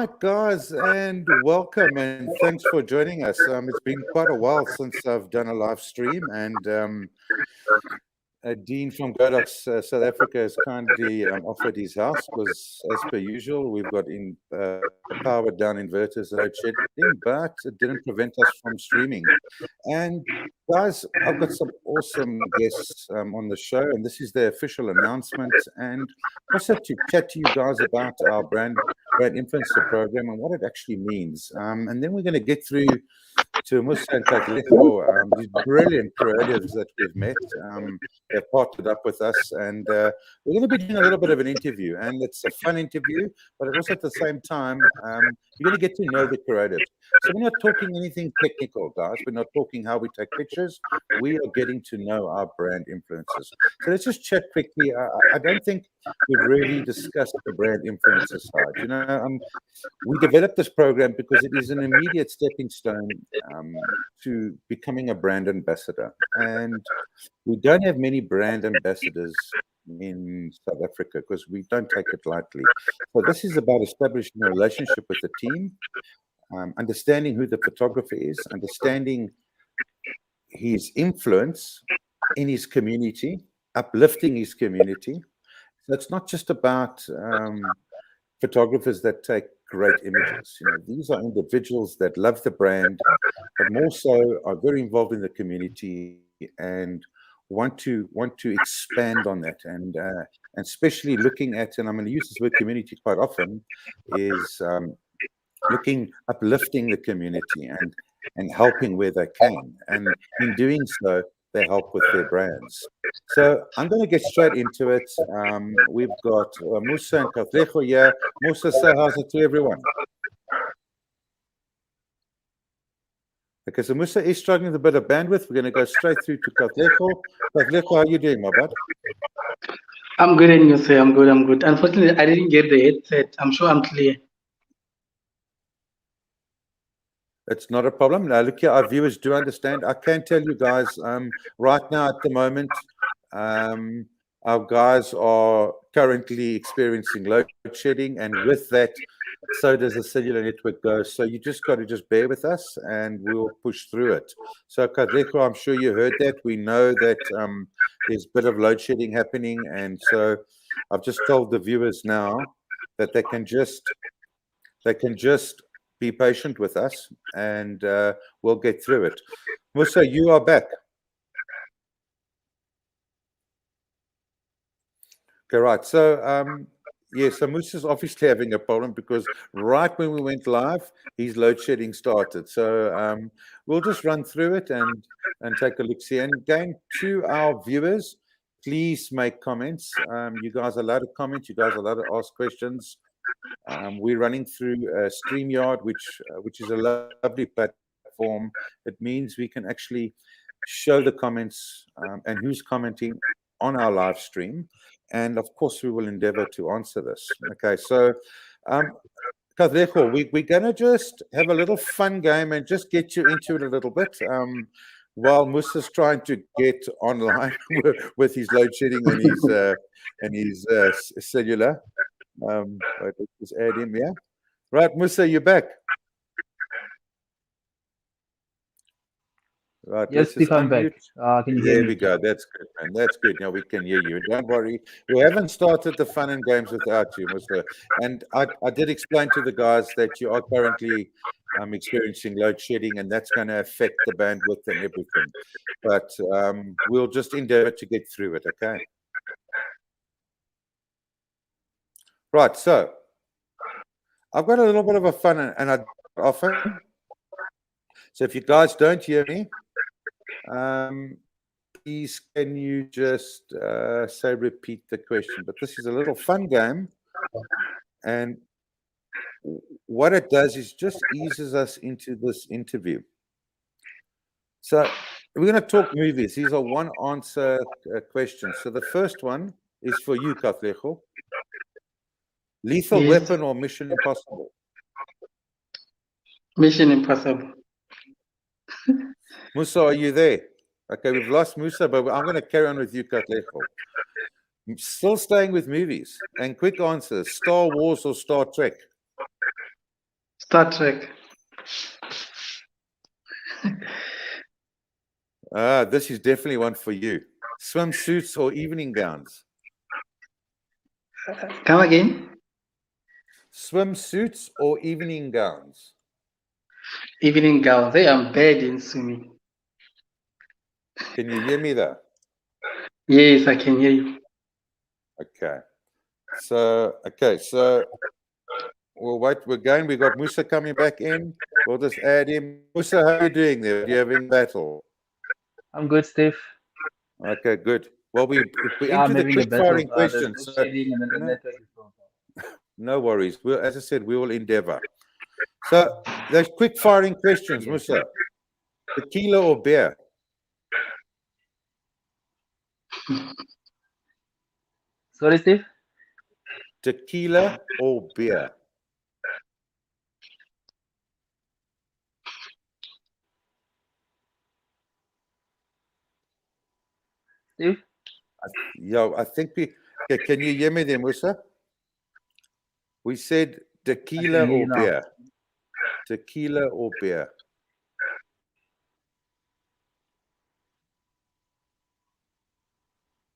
right, guys, and welcome, and thanks for joining us. It's been quite a while since I've done a live stream, and Dean from Godox South Africa has kindly offered his house because, as per usual, we've got powered down inverters, load shedding, but it didn't prevent us from streaming. And guys, I've got some awesome guests on the show, and this is the official announcement, and also to chat to you guys about our brand influencer program and what it actually means. And then we're going to get through to Mosa and Katlego, these brilliant creatives that we've met. They've partnered up with us, and we're going to be doing a little bit of an interview, and it's a fun interview, but also at the same time, you're going to get to know the creatives. So we're not talking anything technical, guys. We're not talking how we take pictures. We are getting to know our brand influencers. So let's just chat quickly. I don't think we've really discussed the brand influencer side. You know, we developed this program because it is an immediate stepping stone to becoming a brand ambassador. And we don't have many brand ambassadors in South Africa because we don't take it lightly. So this is about establishing a relationship with the team, understanding who the photographer is, understanding his influence in his community, uplifting his community. So it's not just about photographers that take great images. You know, these are individuals that love the brand, but more so are very involved in the community and want to expand on that, and especially looking at, and I'm going to use this word community quite often, is uplifting the community and helping where they can, and in doing so they help with their brands. So I'm going to get straight into it. We've got Mosa and Katlego here. Mosa, say how's it to everyone? Okay, so Mosa is struggling with a bit of bandwidth. We're going to go straight through to Katlego. Katlego, how are you doing, my bud? I'm good, and you say I'm good. Unfortunately, I didn't get the headset. I'm sure I'm clear. It's not a problem. Now, look here, our viewers do understand. I can tell you guys, right now at the moment, our guys are currently experiencing load shedding, and with that, so does the cellular network go. So you just got to bear with us, and we'll push through it. So, Katlego, I'm sure you heard that. We know that there's a bit of load shedding happening, and so I've just told the viewers now that they can just be patient with us, and we'll get through it. Mosa, you are back. Okay, right. So, so Mosa's obviously having a problem because right when we went live, his load shedding started. So we'll just run through it and take a look. See, and again, to our viewers, please make comments. You guys are allowed to comment. You guys are allowed to ask questions. We're running through StreamYard, which is a lovely platform. It means we can actually show the comments and who's commenting on our live stream. And of course, we will endeavor to answer this. Okay, so Katlego, we're going to just have a little fun game and just get you into it a little bit. While Mosa's trying to get online with his load shedding and his cellular. Let's just add him, yeah. Right, Mosa, you're back. Right, yes, Steve, I'm back. Can you hear me? We go. That's good, man. That's good. Now we can hear you. Don't worry. We haven't started the fun and games without you, Mosa. And I did explain to the guys that you are currently experiencing load shedding, and that's going to affect the bandwidth and everything. But we'll just endeavor to get through it, okay? Right, so I've got a little bit of a fun and I offer. So if you guys don't hear me, please can you just say repeat the question? But this is a little fun game, and what it does is just eases us into this interview. So we're going to talk movies. These are one answer questions. So the first one is for you, Katlego. Lethal Weapon or Mission Impossible? Mission Impossible. Mosa, are you there? Okay, we've lost Mosa, but I'm going to carry on with you, Katlego. Still staying with movies. And quick answers, Star Wars or Star Trek? Star Trek. This is definitely one for you. Swimsuits or evening gowns? Come again? Swimsuits or evening gowns? Evening gowns. Hey, I'm bad in swimming. Can you hear me there? Yes, I can hear you. Okay. So we'll wait. Again, we got Mosa coming back in. We'll just add him. Mosa, how are you doing there? Are you having battle? I'm good, Steve. Okay, good. Well, we're Yeah, I'm into the having a quick battle. firing There's questions. load So, shedding and then the network is going down. no worries. As I said, we will endeavor. So those quick firing questions, Yes. Mosa. Tequila or beer? Sorry, Steve? Tequila or beer? Steve? Yeah, I think we. Okay, can you hear me there, Musa? We said tequila hear or you now. beer. Tequila or beer.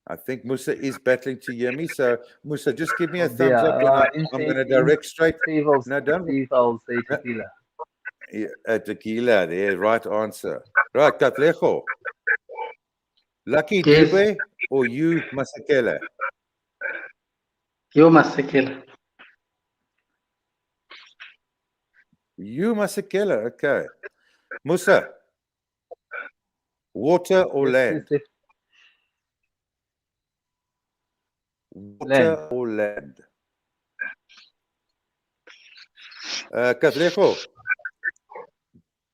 I think Musa is battling to hear me. So Musa, just give me a thumbs up, and I'm going to direct straight. Steve, No, don't. Steve, I'll say tequila. Tequila, there, right answer. Right, Katlego. Lucky Yes. Dube or you Masekela? You Masekela. You Masekela, okay. Musa, water or Yes, land? Steve. Water Land. or land? Katlego,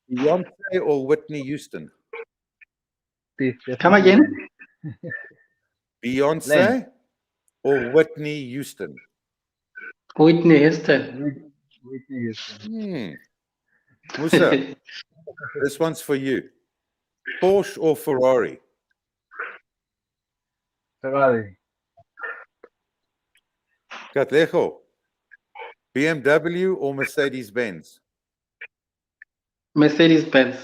Beyonce or Whitney Houston? Steve, Come definitely again? land. Beyonce Land. or Whitney Houston? Whitney Houston. Whitney Houston. Musa, this one's for you. Porsche or Ferrari? Ferrari. Katlego, BMW or Mercedes-Benz? Mercedes-Benz.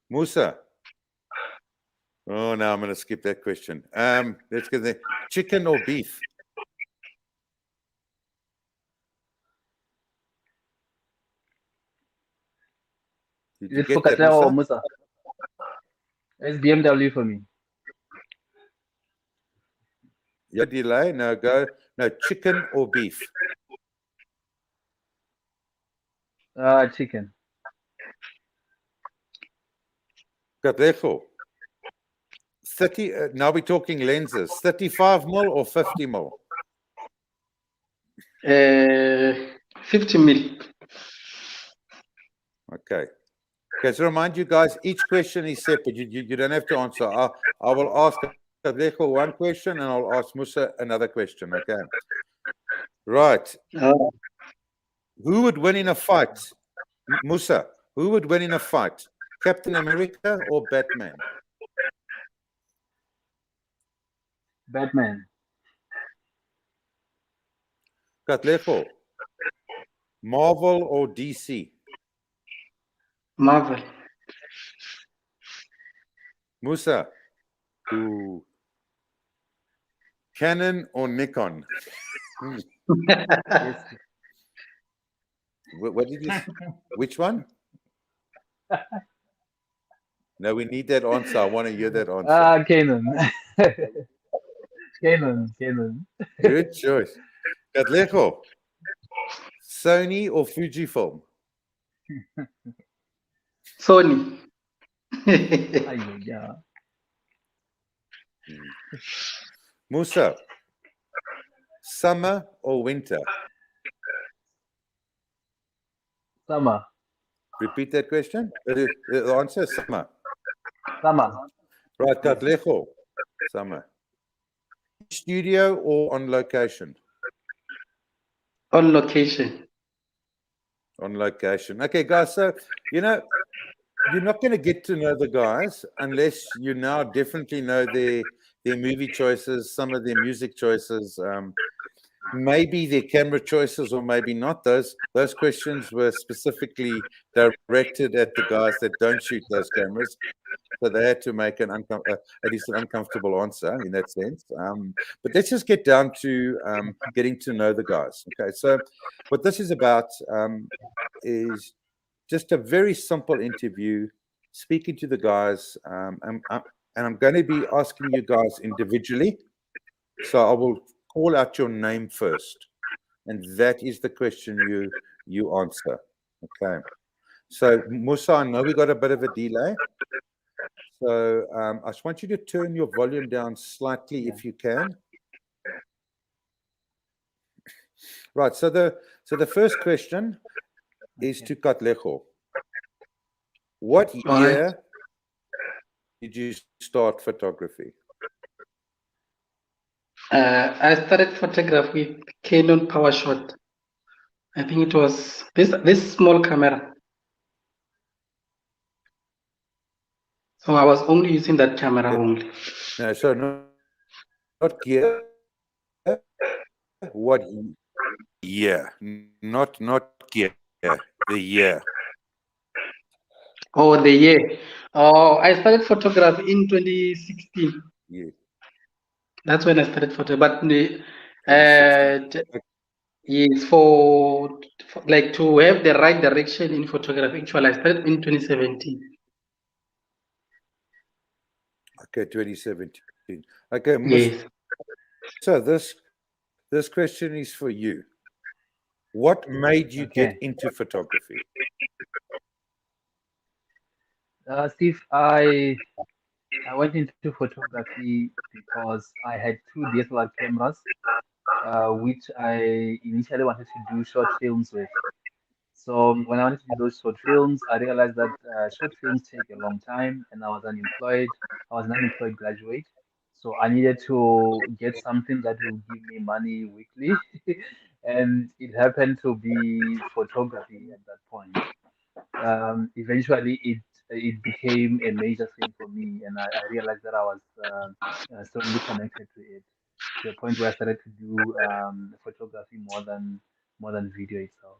Musa. Oh, no, I'm going to skip that question. Let's get there. Chicken or beef? Did Is you it for get that, Katlego or Musa? Mosa? It's BMW for me. Yeah, delay. No, go. No, chicken or beef? Chicken. Katlego. 30. Now we're talking lenses. 35 mil or 50 mil? 50 mil. Okay. Okay, so remind you guys, each question is separate. You don't have to answer. I will ask Katlego one question and I'll ask Musa another question. Okay. Right. Oh. Who would win in a fight? Musa, who would win in a fight? Captain America or Batman? Batman. Katlego, Marvel or DC? Marvel. Musa, ooh. Canon or Nikon? Yes. What did you say? Which one? No, we need that answer. I want to hear that answer. Canon. Canon. Good choice. Katlego, Sony or Fujifilm? Sony. Yeah. Musa, summer or winter? Summer. Repeat that question. The answer is summer. Summer. Right, Katlego, summer. Studio or on location? On location. On location. Okay, guys. So, you're not going to get to know the guys unless you now definitely know their movie choices, some of their music choices. maybe their camera choices or maybe not. Those questions were specifically directed at the guys that don't shoot those cameras. So they had to make at least an uncomfortable answer in that sense. But let's just get down to getting to know the guys. Okay, so what this is about is just a very simple interview, speaking to the guys, and I'm going to be asking you guys individually. So I will call out your name first, and that is the question you answer. Okay. So Mosa, I know we got a bit of a delay. So I just want you to turn your volume down slightly if you can. Right. So the first question is to Katlego. What year did you start photography? I started photography with Canon PowerShot. I think it was this small camera. So I was only using that camera only. No, so not gear. What year? Not gear. The year. Oh, the year. Oh, I started photography in 2016. Yeah. That's when I started photography. But Okay. yes, for like to have the right direction in photography. Actually, I started in 2017. Okay, 2017. Okay, Yes. so this question is for you. What made you get into photography? Steve, I went into photography because I had two DSLR cameras, which I initially wanted to do short films with. So when I wanted to do those short films, I realized that short films take a long time, and I was unemployed. I was an unemployed graduate, so I needed to get something that will give me money weekly, and it happened to be photography at that point. Eventually, it became a major thing for me, and I realized that I was strongly connected to it, to a point where I started to do photography more than video itself.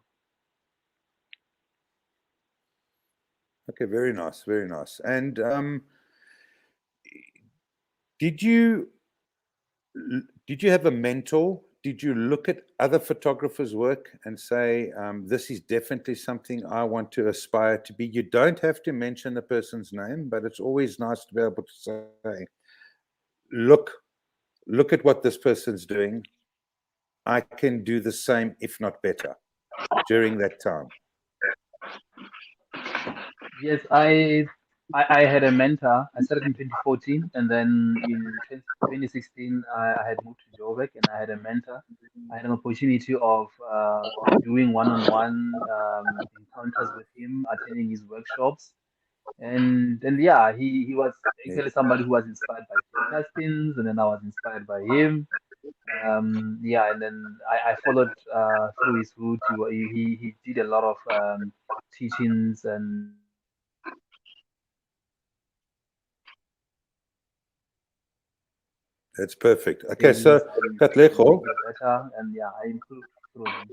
Okay, very nice, very nice. And did you have a mentor? Did you look at other photographers' work and say, this is definitely something I want to aspire to be? You don't have to mention the person's name, but it's always nice to be able to say, look at what this person's doing. I can do the same, if not better, during that time. Yes, I had a mentor. I started in 2014, and then in 2016, I had moved to Joburg, and I had a mentor. I had an opportunity of doing one-on-one encounters with him, attending his workshops, and yeah, he was actually somebody who was inspired by Phil Castins, and then I was inspired by him. Yeah, and then I followed through his route. He did a lot of teachings and That's perfect. Okay, so Katlego. Better, and yeah, I improved through him.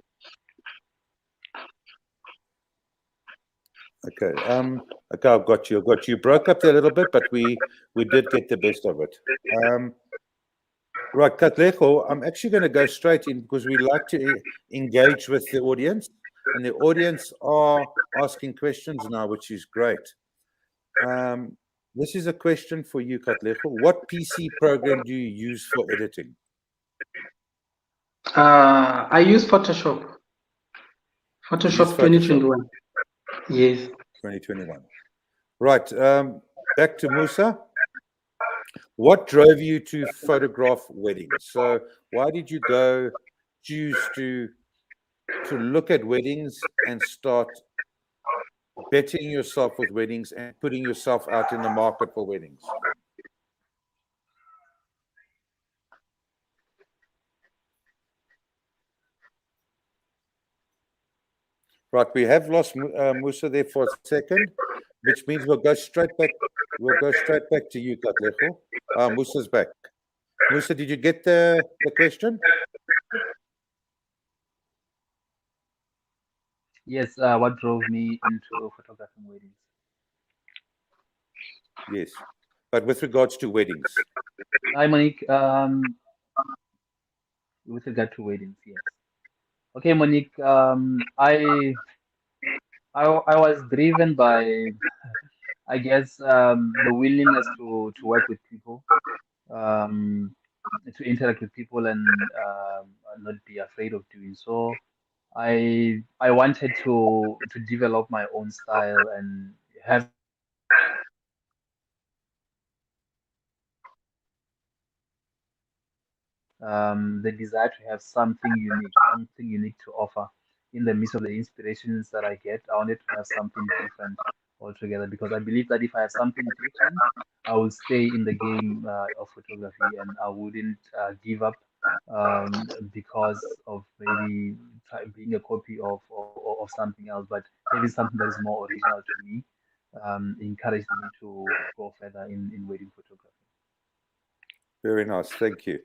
Okay. Okay, I've got you. You broke up there a little bit, but we did get the best of it. Right, Katlego, I'm actually going to go straight in because we like to engage with the audience, and the audience are asking questions now, which is great. This is a question for you, Katlego. What PC program do you use for editing? I use Photoshop. Photoshop 2021. Yes. 2021. Right. Back to Mosa. What drove you to photograph weddings? So why did you choose to look at weddings and start betting yourself with weddings and putting yourself out in the market for weddings? Right, we have lost Mosa there for a second, which means we'll go straight back. We'll go straight back to you, Katlego. Mosa's back. Mosa, did you get the question? Yes, what drove me into photographing weddings. Yes. But with regards to weddings. Hi, Monique. With regard to weddings, yes. Okay, Monique. I was driven by, I guess, the willingness to work with people, um, to interact with people, and not be afraid of doing so. I wanted to develop my own style and have the desire to have something unique to offer in the midst of the inspirations that I get. I wanted to have something different altogether because I believe that if I have something different, I will stay in the game of photography and I wouldn't give up because of maybe being a copy of something else, but having something that is more original to me encouraged me to go further in wedding photography. Very nice. Thank you.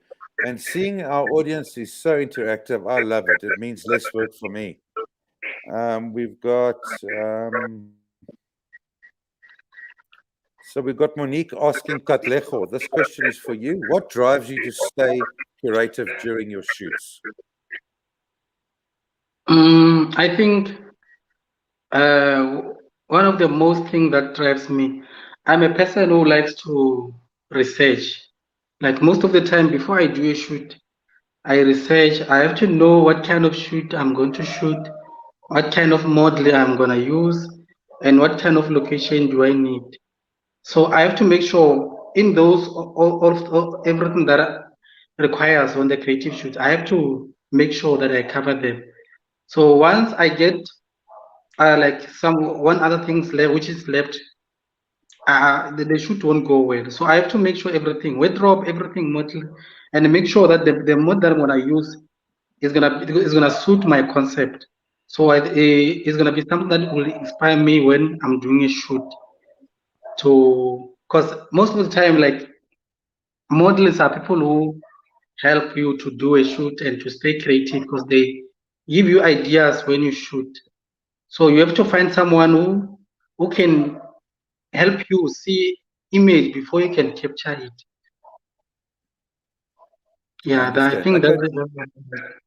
And seeing our audience is so interactive, I love it. It means less work for me. We've got so we've got Monique asking Katlego. This question is for you. What drives you to stay creative during your shoots? I think uh, one of the most thing that drives me, I'm a person who likes to research. Like most of the time before I do a shoot, I research. I have to know what kind of shoot I'm going to shoot, what kind of model I'm gonna use, and what kind of location do I need. So I have to make sure in those all everything that requires on the creative shoot, I have to make sure that I cover them. So once I get like some one other things left, which is left, the shoot won't go well. So I have to make sure everything, wardrobe, everything, model, and make sure that the mod that I'm gonna use is gonna suit my concept. So it's gonna be something that will inspire me when I'm doing a shoot. To because most of the time, like models are people who help you to do a shoot and to stay creative because they give you ideas when you shoot. So you have to find someone who can help you see image before you can capture it. I Yeah, I understand. think Okay. that's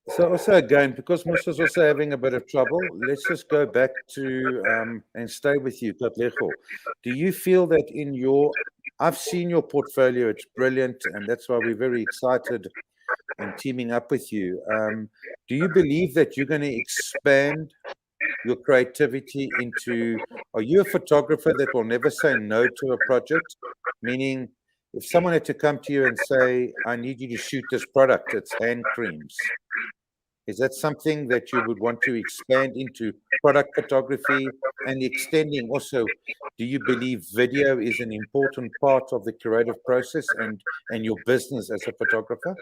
So also again, because Musa's also having a bit of trouble, let's just go back to and stay with you, Katlego. Do you feel that in your, I've seen your portfolio, it's brilliant, and that's why we're very excited and teaming up with you. Do you believe that you're going to expand your creativity into, are you a photographer that will never say no to a project? Meaning, if someone had to come to you and say, I need you to shoot this product, it's hand creams. Is that something that you would want to expand into product photography and extending also? Do you believe video is an important part of the creative process and your business as a photographer?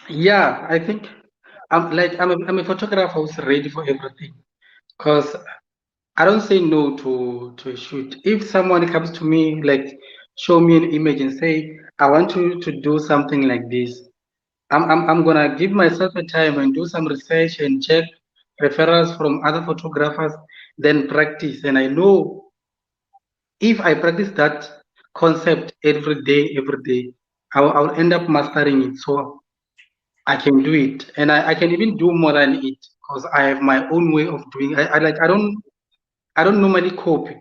yeah. I think I'm a photographer who's ready for everything because I don't say no to a shoot. If someone comes to me like show me an image and say I want you to do something like this, I'm gonna give myself a time and do some research and check referrals from other photographers, then practice. And I know if I practice that concept every day, I'll end up mastering it. So I can do it, and I can even do more than it because I have my own way of doing. I don't normally copy.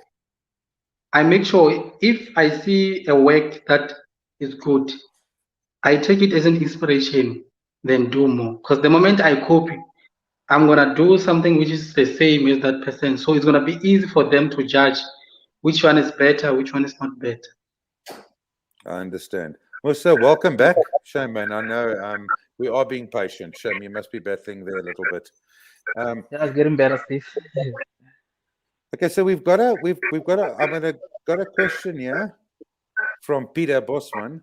I make sure if I see a work that is good, I take it as an inspiration, then do more. Because the moment I copy, I'm gonna do something which is the same as that person. So it's gonna be easy for them to judge which one is better, which one is not better. I understand. Well, so welcome back, Shame, man. I know we are being patient. Shame, you must be battling there a little bit. Yeah, it's getting better, Steve. Okay, so we've got a question here from Peter Bosman.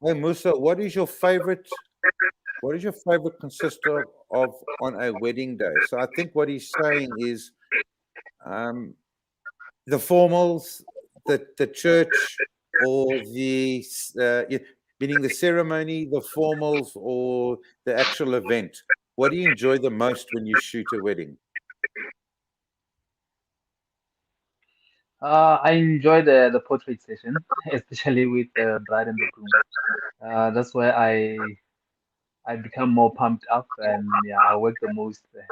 Hey Musa, what is your favorite consist of on a wedding day? So I think what he's saying is the formals, the church, or meaning the ceremony, the formals, or the actual event. What do you enjoy the most when you shoot a wedding? I enjoy the portrait session, especially with the bride and the groom. That's where I become more pumped up, and yeah, I work the most there.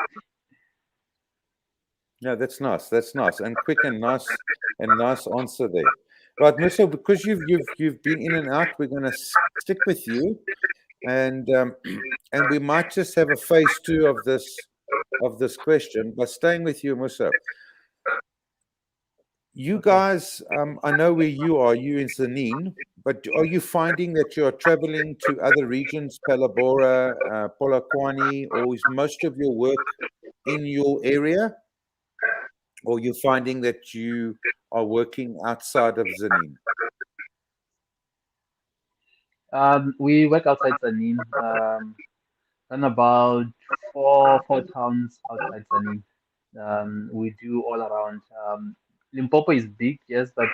Yeah, that's nice. That's nice and quick and nice answer there. Right, Musa, because you've been in and out, we're going to stick with you, and and we might just have a phase 2 of this question. But staying with you, Musa, you Okay. guys, I know where you are. You in Zanin, but are you finding that you are traveling to other regions, Palabora, Polokwane, or is most of your work in your area? Or you're finding that you are working outside of Zanin? We work outside Zanin, and about four towns outside Zanin. We do all around. Limpopo is big, yes, but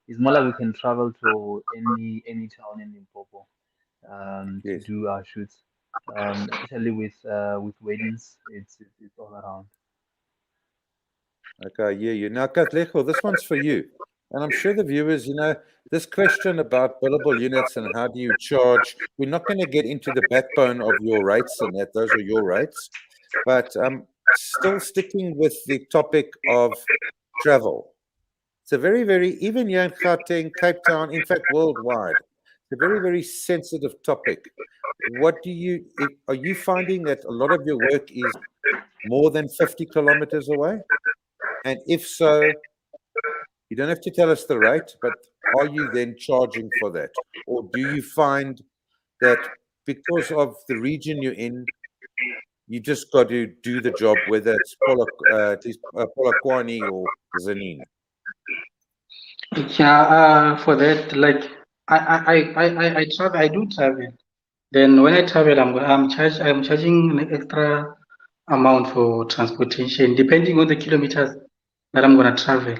it's more like we can travel to any town in Limpopo to Yes. do our shoots. Especially with weddings, it's all around. Okay, yeah, you. Now, Katlego, this one's for you. And I'm sure the viewers, this question about billable units and how do you charge, we're not going to get into the backbone of your rates and that. Those are your rates. But still sticking with the topic of travel. It's a very, very, even here in Gauteng, Cape Town, in fact, worldwide, it's a very, very sensitive topic. Are you finding that a lot of your work is more than 50 kilometers away? And if so, you don't have to tell us the rate, but are you then charging for that? Or do you find that because of the region you're in, you just got to do the job, whether it's Polokwane or Zanin? Yeah, for that, like I travel. I do travel. Then when I travel, I'm charging an extra amount for transportation, depending on the kilometers that I'm gonna travel.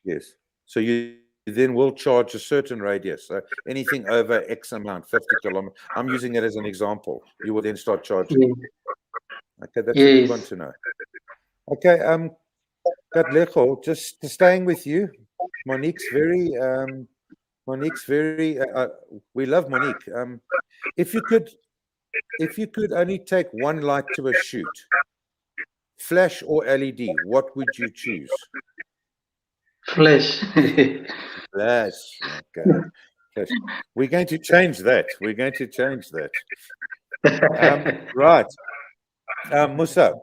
Yes. So you then will charge a certain radius. So anything over X amount, 50 kilometers. I'm using it as an example. You will then start charging. Yeah. Okay, that's a good one Yes. to know. Okay, Katlego, just staying with you. Monique's very we love Monique. If you could only take one light to a shoot, flash or LED, what would you choose? Flash. Flash. Okay. Flash. We're going to change that. Right. Musa,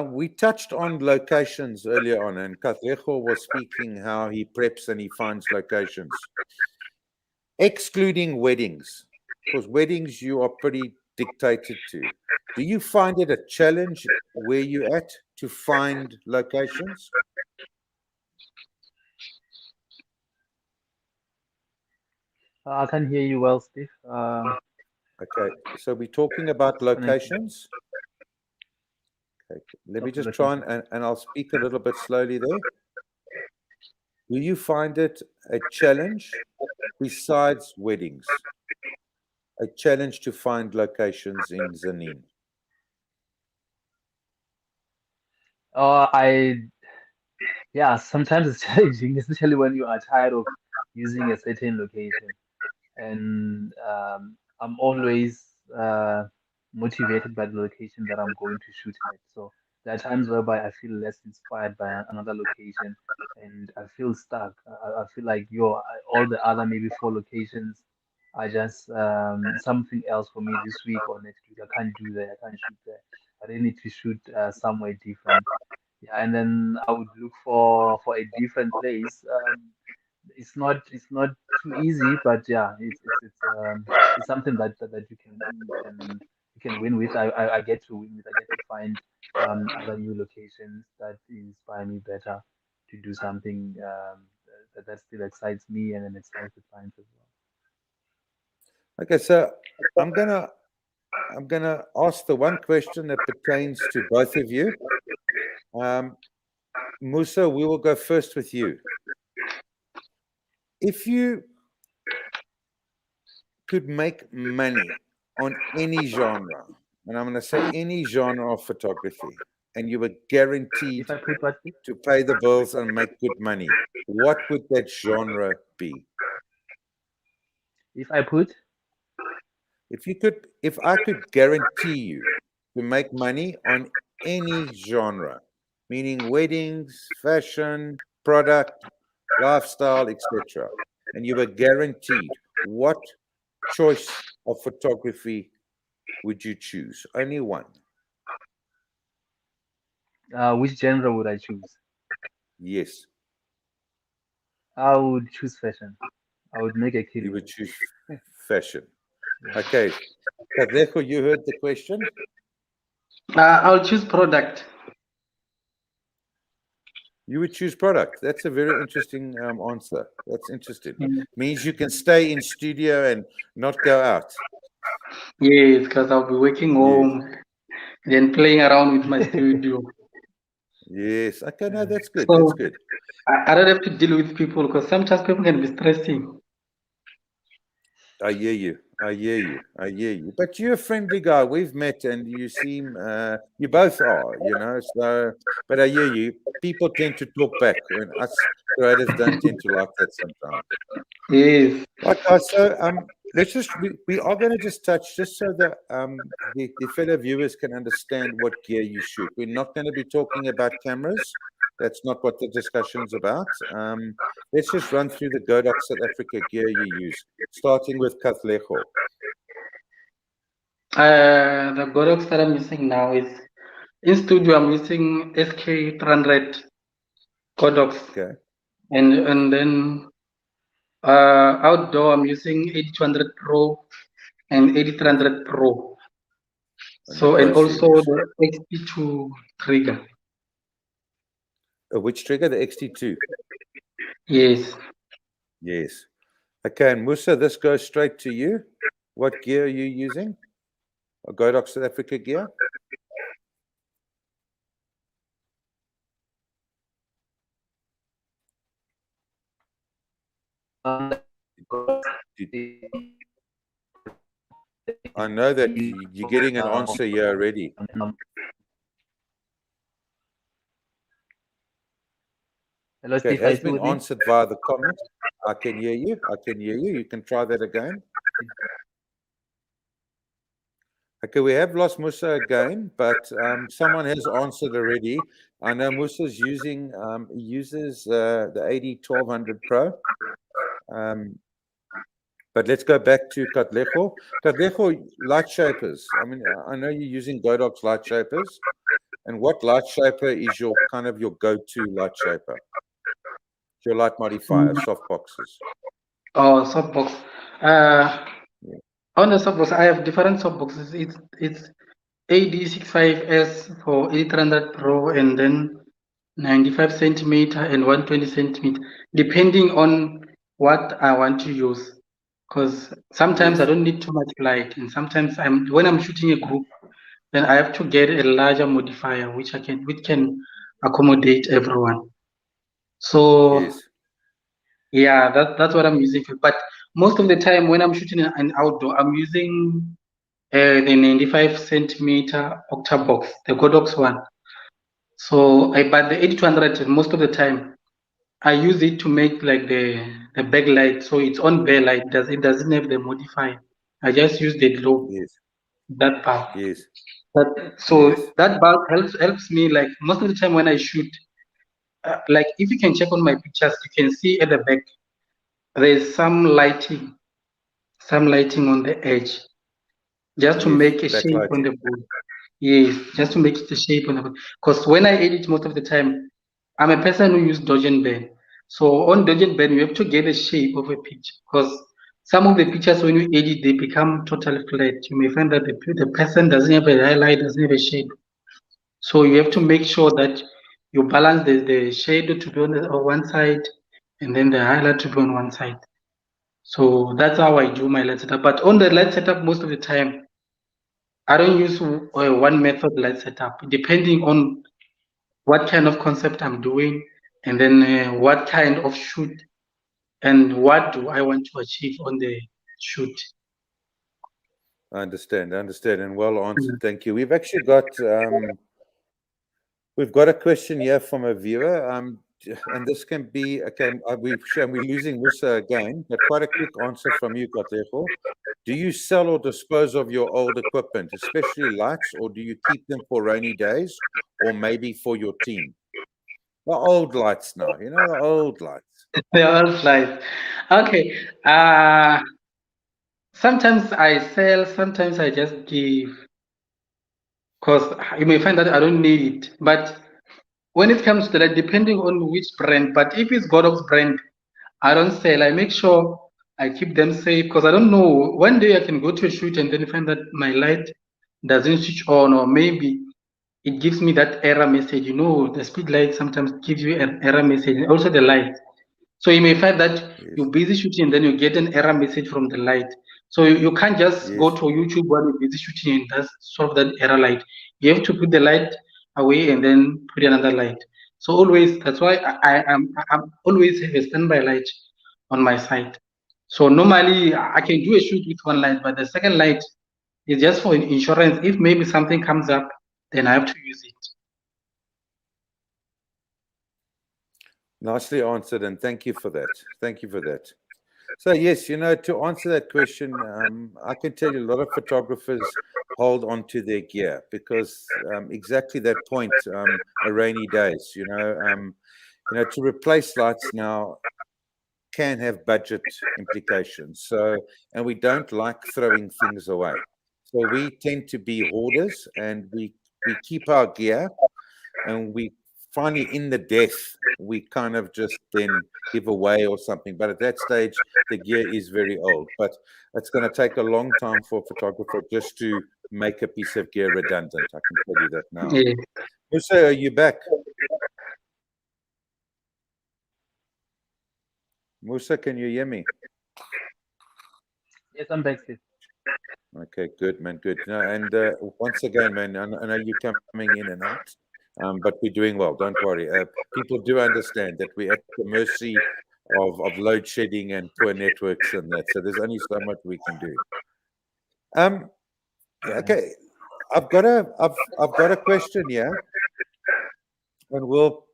we touched on locations earlier on, and Katlego was speaking how he preps and he finds locations. Excluding weddings, because weddings you are pretty dictated to. Do you find it a challenge where you're at to find locations? I can hear you well, Steve. Okay, so we're talking about locations. Okay, let me just try and I'll speak a little bit slowly there. Do you find it a challenge besides weddings? A challenge to find locations in Zanin? Yeah, sometimes it's challenging, especially when you are tired of using a certain location. And I'm always motivated by the location that I'm going to shoot at. So there are times whereby I feel less inspired by another location, and I feel stuck. I feel like all the other maybe four locations are just something else for me this week or next week. I can't do that. I can't shoot there. I really need to shoot somewhere different. Yeah, and then I would look for a different place. It's not too easy, but yeah, it's something that you can win with. I get to win with. I get to find other new locations that inspire me better to do something that still excites me and then excites the clients as well. Okay, so I'm gonna ask the one question that pertains to both of you. Musa, we will go first with you. If you could make money on any genre, and I'm going to say any genre of photography, and you were guaranteed If I put what? to pay the bills and make good money, what would that genre be? If I put? If I could guarantee you to make money on any genre, meaning weddings, fashion, product, lifestyle, etc., and you were guaranteed, what choice of photography would you choose? Only one. Which genre would I choose? Yes. I would choose fashion. I would make a You killing. would choose fashion. Okay. Katlego, you heard the question? I'll choose product. You would choose product. That's a very interesting answer. That's interesting. Mm. Means you can stay in studio and not go out. Yes, because I'll be working home, then playing around with my studio. Yes. Okay, no, that's good. So That's good. I don't have to deal with people because sometimes people can be stressing. I hear you. I hear you. I hear you. But you're a friendly guy. We've met, and you seem you both are, you know. So, but I hear you. People tend to talk back, and us creators don't tend to like that sometimes. Yes. Right, guys. So, let's just we are going to just touch just so that the fellow viewers can understand what gear you shoot. We're not going to be talking about cameras. That's not what the discussion's about. Let's just run through the Godox South Africa gear you use, starting with Katlego. The Godox that I'm using now is in studio. I'm using SK300 Godox, Okay. and then outdoor I'm using 8200 Pro and 8300 Pro. On So the and Pro also series. the XT2 trigger. Which trigger? The XT2. Yes. Yes. Okay, and Mosa, this goes straight to you. What gear are you using? A Godox South Africa gear? I know that you're getting an answer here already. Hello, Okay, it Steve, are you has still been with me? answered via the comment. I can hear you. I can hear you. You can try that again. Okay, we have lost Musa again, but someone has answered already. I know Musa's using uses the 80-1200 Pro. But let's go back to Katlego. Katlego, light shapers. I mean, I know you're using Godox light shapers. And what light shaper is your kind of your go-to light shaper? Your light modifier, soft boxes. Oh, softbox. On the softbox, I have different softboxes. It's AD65S for 800 Pro, and then 95 centimeter and 120 centimeter, depending on what I want to use. Because sometimes I don't need too much light, and sometimes when I'm shooting a group, then I have to get a larger modifier which can accommodate everyone. So Yes. yeah, that's what I'm using for. But most of the time when I'm shooting an outdoor, I'm using the 95 centimeter octabox, the Godox one. So but the 8200 most of the time I use it to make like the backlight, so it's on bare light. It doesn't have the modifier. I just use the glow, Yes. that bulb. Yes. So Yes. that bulb helps me like most of the time when I shoot. Like if you can check on my pictures, you can see at the back there's some lighting on the edge, just to Yes. make a shape on Backlighting. the board. Yes, just to make it a shape on the board. Because when I edit most of the time, I'm a person who uses dodge and bend. So on dodge and bend, you have to get the shape of a picture. Because some of the pictures when you edit, they become totally flat. You may find that the person doesn't have a highlight, doesn't have a shade. So you have to make sure that you balance the shade to be on one side and then the highlight to be on one side. So that's how I do my light setup. But on the light setup, most of the time, I don't use one method light setup, depending on what kind of concept I'm doing, and then what kind of shoot, and what do I want to achieve on the shoot. I understand, and well answered. Thank you. We've actually got we've got a question here from a viewer, and this can be okay. We're losing Mosa again, but quite a quick answer from you, Katlego. Do you sell or dispose of your old equipment, especially lights, or do you keep them for rainy days, or maybe for your team? The old lights now, you know, the old lights. The old lights. Okay. Sometimes I sell, sometimes I just give. Because you may find that I don't need it. But when it comes to that, depending on which brand, but if it's Godox brand, I don't sell. I make sure I keep them safe because I don't know. One day I can go to a shoot and then find that my light doesn't switch on, or maybe it gives me that error message. You know, the speed light sometimes gives you an error message, and also the light. So you may find that you're busy shooting and then you get an error message from the light. So you can't just go to YouTube while you're busy shooting and just solve that error light. You have to put the light away and then put another light. So always, that's why I'm always have a standby light on my side. So normally I can do a shoot with one light, but the second light is just for insurance. If maybe something comes up, then I have to use it. Nicely answered, and thank you for that. Thank you for that. So yes, you know, to answer that question, I can tell you a lot of photographers hold on to their gear because exactly that point, rainy days, you know, to replace lights now can have budget implications. So, and we don't like throwing things away. So we tend to be hoarders, and we keep our gear, and we finally in the death we kind of just then give away or something. But at that stage, the gear is very old. But it's going to take a long time for a photographer just to make a piece of gear redundant. I can tell you that now. Yeah. Mosa, are you back? Mosa, can you hear me? Yes, I'm back, Steve. Okay, good, man, good. No, and once again, man, I know you're coming in and out, but we're doing well. Don't worry. People do understand that we're at the mercy of load shedding and poor networks and that. So there's only so much we can do. Okay, I've got a question here, and we'll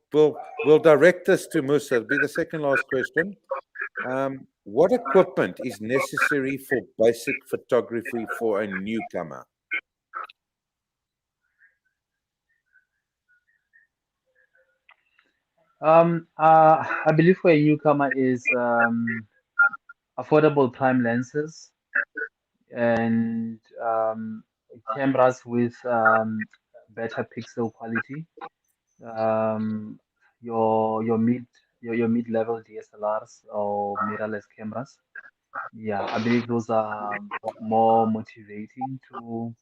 direct this to Mosa. It'll be the second last question. What equipment is necessary for basic photography for a newcomer? I believe for a newcomer is affordable prime lenses and cameras with better pixel quality. Your mid-level DSLRs or mirrorless cameras. Yeah, I believe those are more motivating to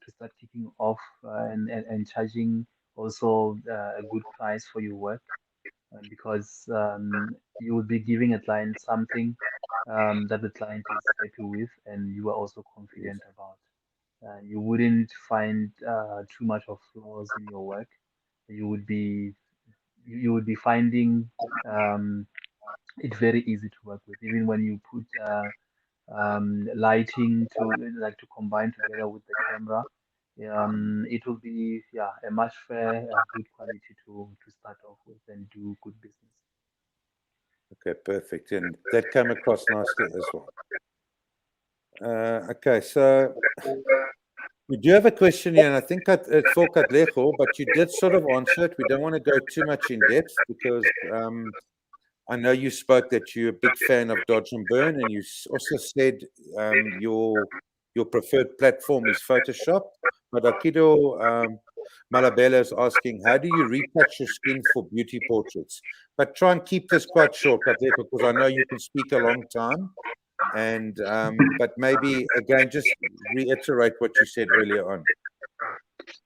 start kicking off and charging also a good price for your work because you will be giving a client something that the client is happy with and you are also confident about. You wouldn't find too much of flaws in your work. You would be finding it very easy to work with, even when you put lighting to combine together with the camera. It will be a much good quality to start off with and do good business. Okay, perfect, and that came across nicely as well. Okay, so we do have a question here, and I think it's for Katlego, but you did sort of answer it. We don't want to go too much in depth because I know you spoke that you're a big fan of Dodge and Burn, and you also said your preferred platform is Photoshop. But Akido Malabella is asking, how do you retouch your skin for beauty portraits? But try and keep this quite short, Katlego, because I know you can speak a long time. And but maybe again, just reiterate what you said earlier on.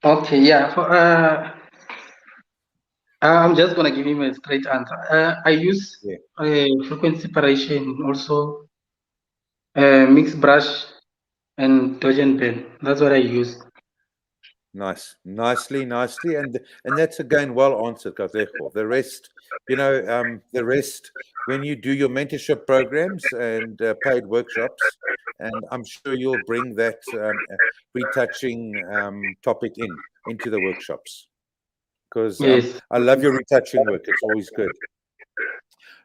Okay, yeah. I'm just gonna give him a straight answer. I use frequency separation, also mixed brush and Dodge and Burn. That's what I use. Nicely, and that's again well answered, Katlego. The rest, the rest, when you do your mentorship programs and paid workshops, and I'm sure you'll bring that retouching topic into the workshops, because Yes. I love your retouching work. It's always good.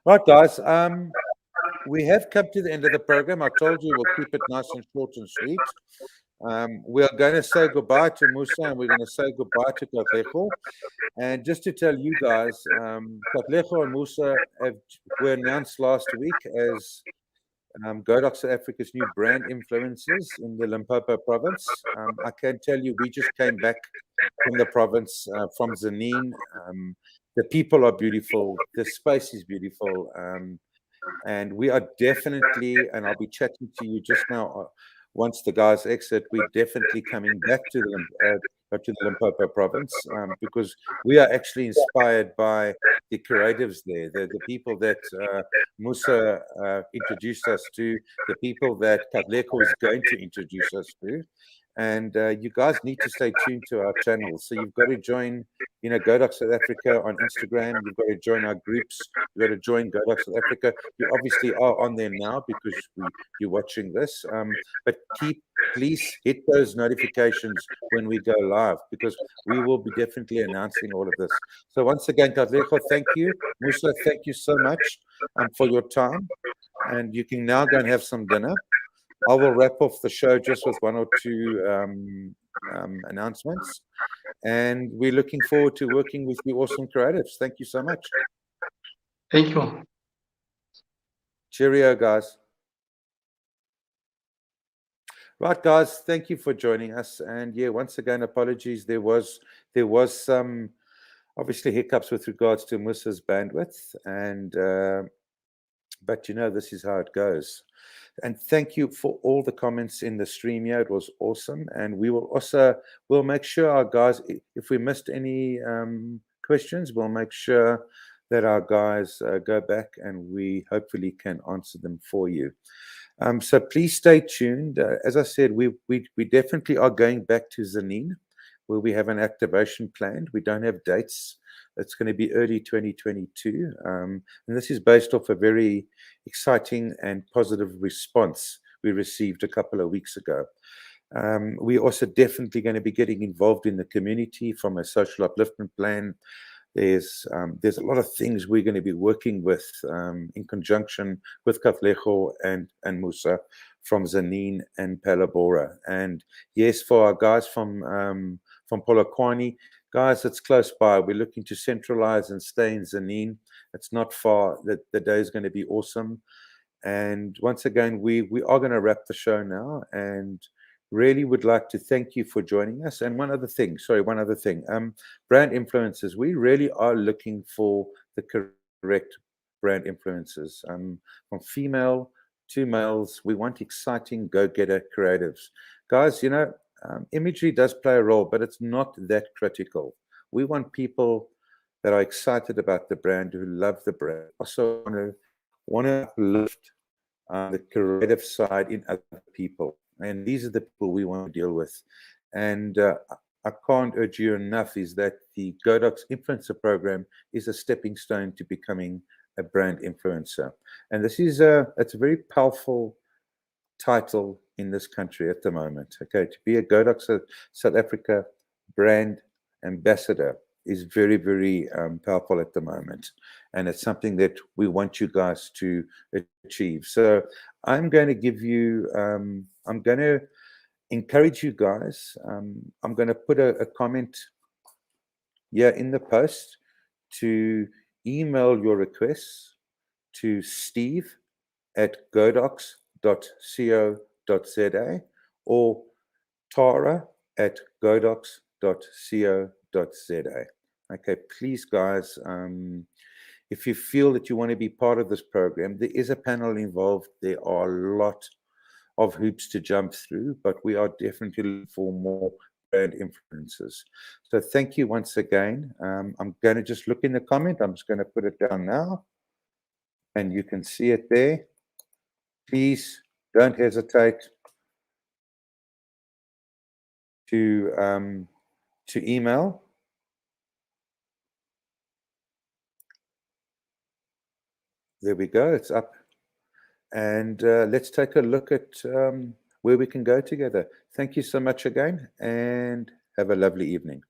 Right, guys. We have come to the end of the program. I told you we'll keep it nice and short and sweet. We are going to say goodbye to Mosa, and we're going to say goodbye to Katlego. And just to tell you guys, Katlego and Mosa were announced last week as Godox South Africa's new brand influencers in the Limpopo province. I can tell you, we just came back from the province, from Zanin. The people are beautiful. The space is beautiful. And we are definitely, and I'll be chatting to you just now, once the guys exit, we're definitely coming back to the Limpopo province, because we are actually inspired by the creatives there, the people that Mosa introduced us to, the people that Katlego is going to introduce us to. And you guys need to stay tuned to our channel. So you've got to join, Godox South Africa on Instagram. You've got to join our groups. You've got to join Godox South Africa. You obviously are on there now because you're watching this. But please hit those notifications when we go live, because we will be definitely announcing all of this. So once again, Katlego, thank you. Mosa, thank you so much for your time. And you can now go and have some dinner. I will wrap off the show just with one or two announcements. And we're looking forward to working with you awesome creatives. Thank you so much. Thank you. Cheerio, guys. Right, guys, thank you for joining us. And yeah, once again, apologies. There was some obviously hiccups with regards to Mosa's bandwidth, and but this is how it goes. And thank you for all the comments in the stream here. It was awesome. And we'll make sure our guys, if we missed any questions, we'll make sure that our guys go back and we hopefully can answer them for you. So please stay tuned. As I said, we definitely are going back to Zanin, where we have an activation planned. We don't have dates. It's going to be early 2022. And this is based off a very exciting and positive response we received a couple of weeks ago. We're also definitely going to be getting involved in the community from a social upliftment plan. There's a lot of things we're going to be working with in conjunction with Katlego and Mosa from Zanin and Palabora. And yes, for our guys from Polokwane, guys, it's close by. We're looking to centralize and stay in Zanin. It's not far. The day is going to be awesome. And once again, we are going to wrap the show now, and really would like to thank you for joining us. And one other thing, brand influencers, we really are looking for the correct brand influencers, from female to males. We want exciting go-getter creatives. Guys, imagery does play a role, but it's not that critical. We want people that are excited about the brand, who love the brand, also want to uplift the creative side in other people. And these are the people we want to deal with. And I can't urge you enough, is that the Godox Influencer Program is a stepping stone to becoming a brand influencer. And this is it's a very powerful title in this country at the moment. Okay, to be a Godox South Africa brand ambassador is very, very powerful at the moment. And it's something that we want you guys to achieve. So I'm going to give you, I'm going to encourage you guys. I'm going to put a comment here in the post to email your requests to steve@godox.co.za or tara@godox.co.za. Okay, please, guys, if you feel that you want to be part of this program, there is a panel involved. There are a lot of hoops to jump through, but we are definitely looking for more brand influencers. So thank you once again. I'm going to just look in the comment. I'm just going to put it down now, and you can see it there. Please don't hesitate to to email. There we go, it's up. And let's take a look at where we can go together. Thank you so much again, and have a lovely evening.